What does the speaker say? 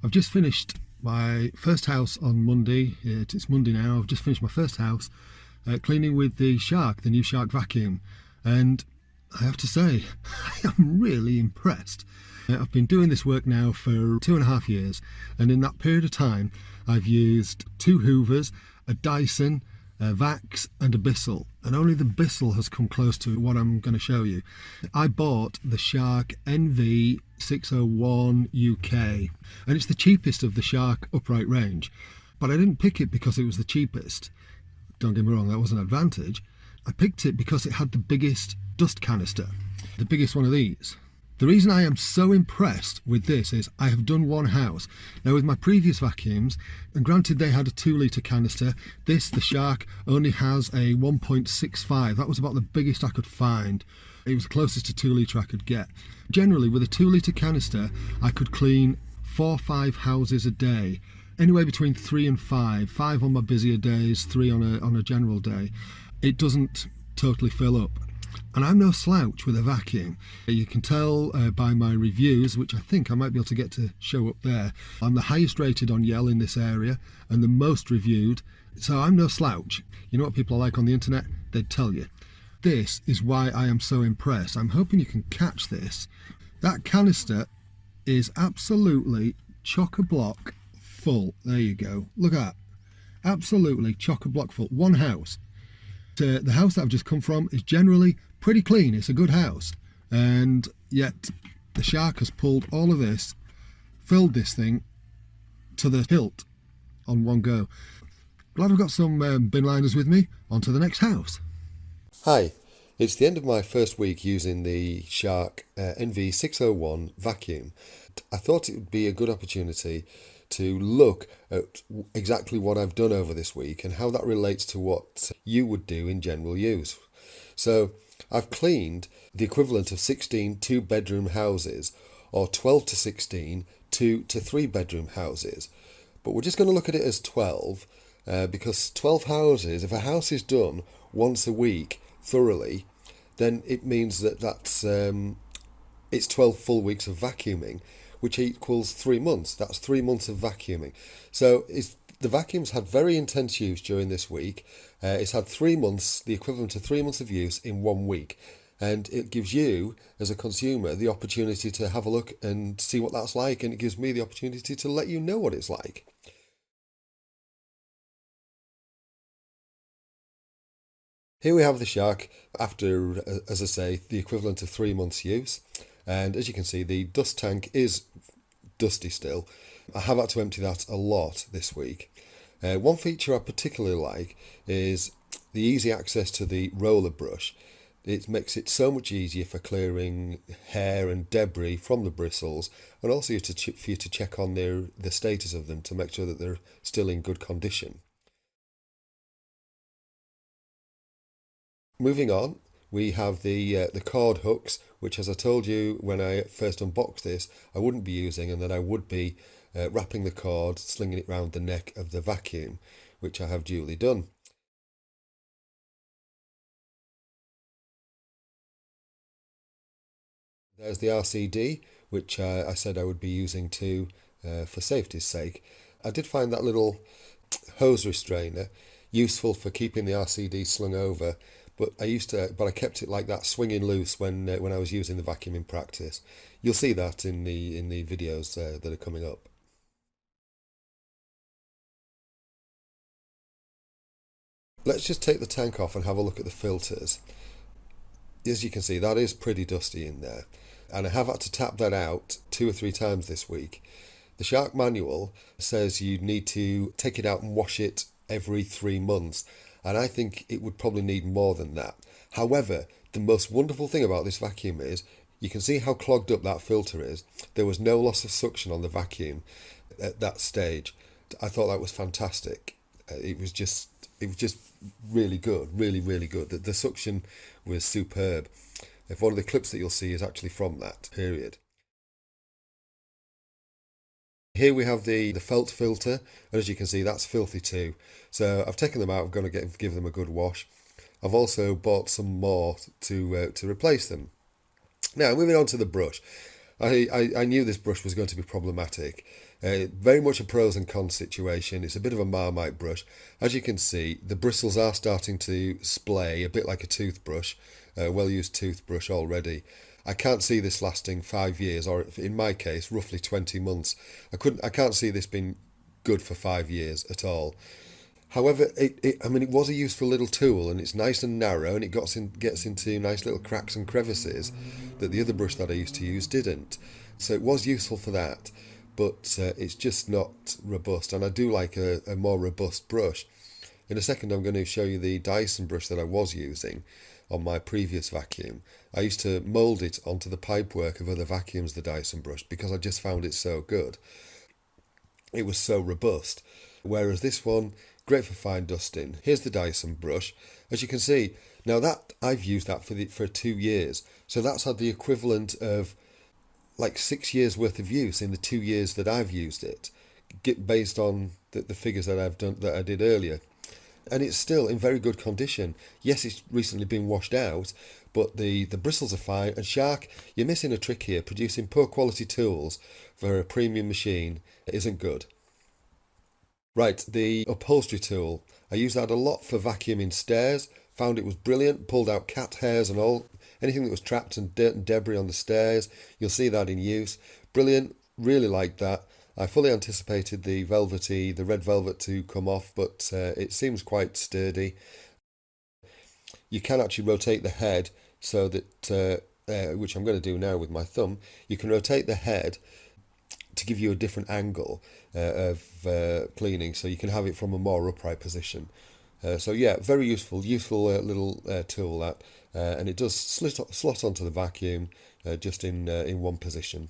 I've just finished my first house on Monday. It's Monday now. I've just finished my first house cleaning with the Shark, the new Shark vacuum. And I have to say, I am really impressed. I've been doing this work now for 2.5 years. And in that period of time, I've used 2 hoovers, a Dyson, a Vax and a Bissell, and only the Bissell has come close to what I'm going to show you. I bought the Shark NV601UK, and it's the cheapest of the Shark upright range, but I didn't pick it because it was the cheapest. Don't get me wrong, that was an advantage. I picked it because it had the biggest dust canister, the biggest one of these. The reason I am so impressed with this is I have done one house. Now with my previous vacuums, and granted they had a 2-litre canister, this, the Shark, only has a 1.65. That was about the biggest I could find. It was the closest to 2-litre I could get. Generally with a 2-litre canister, I could clean 4 or 5 houses a day. Anywhere between 3 and 5. 5 on my busier days, 3 on a general day. It doesn't totally fill up. And I'm no slouch with a vacuum. You can tell by my reviews, which I think I might be able to get to show up there. I'm the highest rated on Yell in this area and the most reviewed. So I'm no slouch. You know what people are like on the internet? They'd tell you. This is why I am so impressed. I'm hoping you can catch this. That canister is absolutely chock-a-block full. There you go. Look at that. Absolutely chock-a-block full. One house. The house that I've just come from is generally pretty clean. It's a good house, and yet the Shark has pulled all of this, filled this thing to the hilt on one go. Glad I've got some bin liners with me. On to the next house. Hi, it's the end of my first week using the Shark NV601 vacuum. I thought it would be a good opportunity to look at exactly what I've done over this week and how that relates to what you would do in general use. So I've cleaned the equivalent of 16 2-bedroom houses, or 12 to 16 2 to 3-bedroom houses. But we're just going to look at it as 12 because 12 houses, if a house is done once a week thoroughly, then it means that it's 12 full weeks of vacuuming, which equals 3 months. That's 3 months of vacuuming. So the vacuum's had very intense use during this week. It's had 3 months, the equivalent of 3 months of use in 1 week. And it gives you, as a consumer, the opportunity to have a look and see what that's like. And it gives me the opportunity to let you know what it's like. Here we have the Shark after, as I say, the equivalent of 3 months use. And as you can see, the dust tank is dusty still. I have had to empty that a lot this week. One feature I particularly like is the easy access to the roller brush. It makes it so much easier for clearing hair and debris from the bristles, and also for you to check on the status of them to make sure that they're still in good condition. Moving on, we have the cord hooks, which, as I told you when I first unboxed this, I wouldn't be using, and that I would be wrapping the cord, slinging it round the neck of the vacuum, which I have duly done. There's the RCD, which I said I would be using too for safety's sake. I did find that little hose restrainer useful for keeping the RCD slung over, but I kept it like that, swinging loose when I was using the vacuum in practice. You'll see that in the videos that are coming up. Let's just take the tank off and have a look at the filters. As you can see, that is pretty dusty in there, and I have had to tap that out 2 or 3 times this week. The Shark manual says you need to take it out and wash it every 3 months, and I think it would probably need more than that. However, the most wonderful thing about this vacuum is you can see how clogged up that filter is. There was no loss of suction on the vacuum at that stage. I thought that was fantastic. It was just really good, really good. The suction was superb. If one of the clips that you'll see is actually from that period. Here we have the felt filter, and as you can see, that's filthy too. So I've taken them out. I'm going to give them a good wash. I've also bought some more to replace them. Now, moving on to the brush. I knew this brush was going to be problematic. Very much a pros and cons situation. It's a bit of a Marmite brush. As you can see, the bristles are starting to splay, a bit like a toothbrush, a well-used toothbrush already. I can't see this lasting 5 years, or in my case, roughly 20 months. I can't see this being good for 5 years at all. However, it was a useful little tool, and it's nice and narrow, and it gets into nice little cracks and crevices that the other brush that I used to use didn't. So it was useful for that, but it's just not robust, and I do like a more robust brush. In a second, I'm going to show you the Dyson brush that I was using on my previous vacuum. I used to mould it onto the pipework of other vacuums, the Dyson brush, because I just found it so good. It was so robust. Whereas this one, great for fine dusting. Here's the Dyson brush. As you can see, now that I've used that for 2 years. So that's had the equivalent of like 6 years worth of use in the 2 years that I've used it, based on the figures that I did earlier. And it's still in very good condition. Yes, it's recently been washed out, but the bristles are fine. And Shark, you're missing a trick here. Producing poor quality tools for a premium machine isn't good. Right, the upholstery tool. I use that a lot for vacuuming stairs. Found it was brilliant. Pulled out cat hairs and anything that was trapped in dirt and debris on the stairs. You'll see that in use. Brilliant. Really like that. I fully anticipated the red velvet to come off, but it seems quite sturdy. You can actually rotate the head so that, which I'm going to do now with my thumb, you can rotate the head to give you a different angle of cleaning, so you can have it from a more upright position. So yeah, very useful little tool that, and it does slot onto the vacuum just in one position.